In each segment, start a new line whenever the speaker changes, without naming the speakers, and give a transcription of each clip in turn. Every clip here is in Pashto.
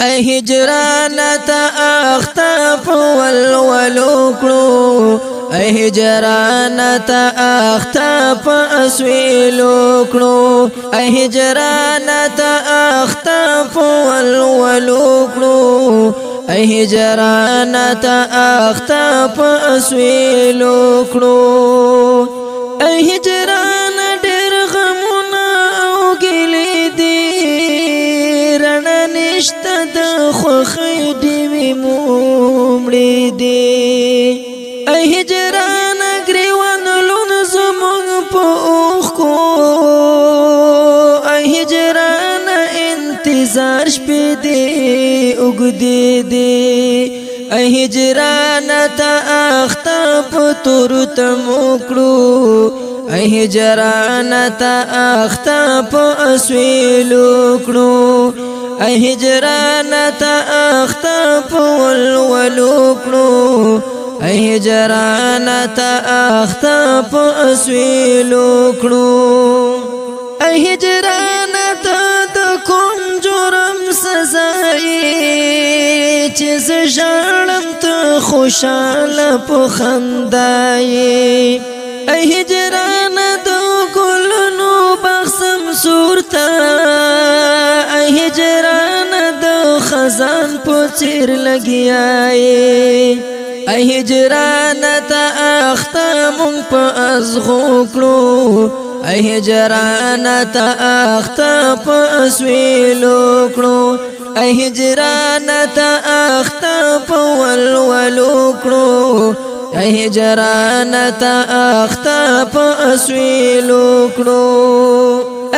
ای هجران تا اختاپ والولو کړو ای هجران تا اختاپ اسویلو کړو ای هجران تا اختاپ والولو کړو ای هجران تا اختاپ اسویلو کړو ای هجران ډېر غمونه او ګیلې دي رڼا نشته د خوښۍ ډېوې مړې دي ای هجران ګریوان لون زموږ په اوښکو ای هجران انتظار شپې دي اوږدې دي ای هجران ته اخته په تورو تمو کړو ای هجران ته اخته په اسویلو کړو ای هجران ته اخته په ولولو کړو ای هجران ته اخته په اسویلو کړو ای هجران ته د کوم جرم سزای چې زه ژاړم ته خوشاله په خندای ای هجران د ګلونو بخسم سورتا ای هجران د خزان په څیر لګیای ای هجران ته اخته مونږ په ازغو کړو ای هجران ته اخته په اسویلو کړو ای هجران ته اخته په ولولو کړو ای هجران ته اخته په اسویلو کړو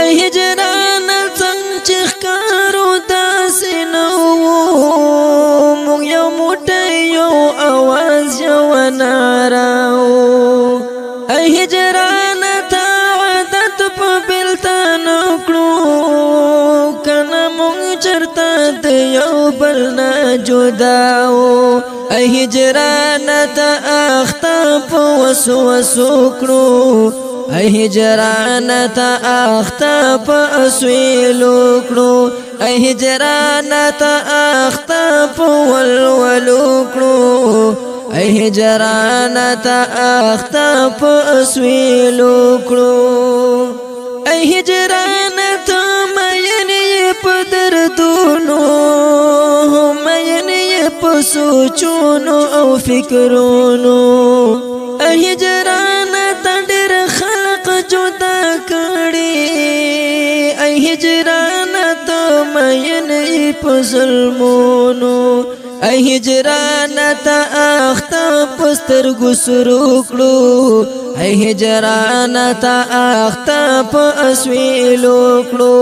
ای هجران څنګه چې ښکارو داسې نه وو موږ یو موټی یو اواز یو ناره وو ای هجران ته عادت په بېلتان کړو کنه موږ چېرته د یو بل نه جدا وو ای هجران ته اخته په وسوسو کړو ای هجران ته اخته په اسویلو کړو ای هجران ته اخته په ولولو کړو ای هجران ته اخته په اسویلو کړو ای هجران ته مین په دردونو مین په سوچونو او فکرونو ای هجران ته ډېر خلق جدا کړي ای هجران ته مین په ظلمونو ای هجران ته اخته په سترګو سرو کړو ای هجران ته اخته په اسویلو کړو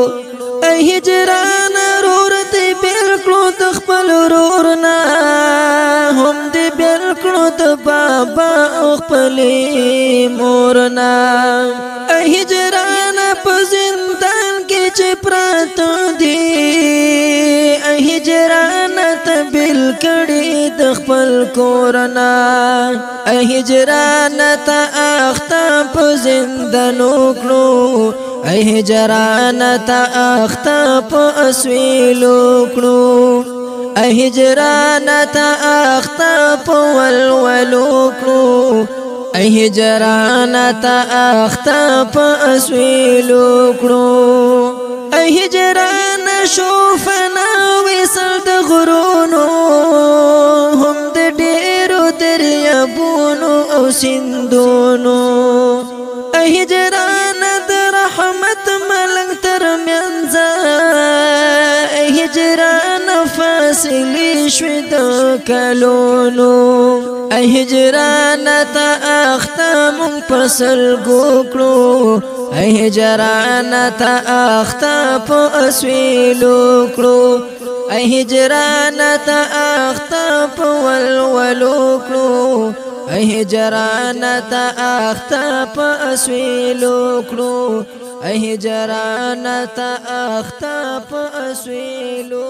ای هجران رور دې بیل کړو د خپل رور نه هم دې بیل کړو د بابا او خپلې مور نه ای هجران په زندان کې چې پراته دي ای هجران ته بیل کړي د خپل کور نه ای هجران ته اخته په زندانو کړو ای هجران ته اخته په اسویلو کړو ای هجران ته اخته په ولولو کړو ای هجران ته اخته په اسویلو کړو ای هجران شو فنا وصل د غرونو هم د ډېرو دریابونو او سیندونو ای هجران د رحمت ملنګ تر منځ ای هجران فاصلې شوې د کلونو ای هجران ته اخته مونږ په سلګو کړو ای هجران ته اخته په اسویلو کړو ای هجران ته اخته په ولولو کړو ای هجران ته اخته په اسویلو کړو ای هجران ته اخته په اسویلو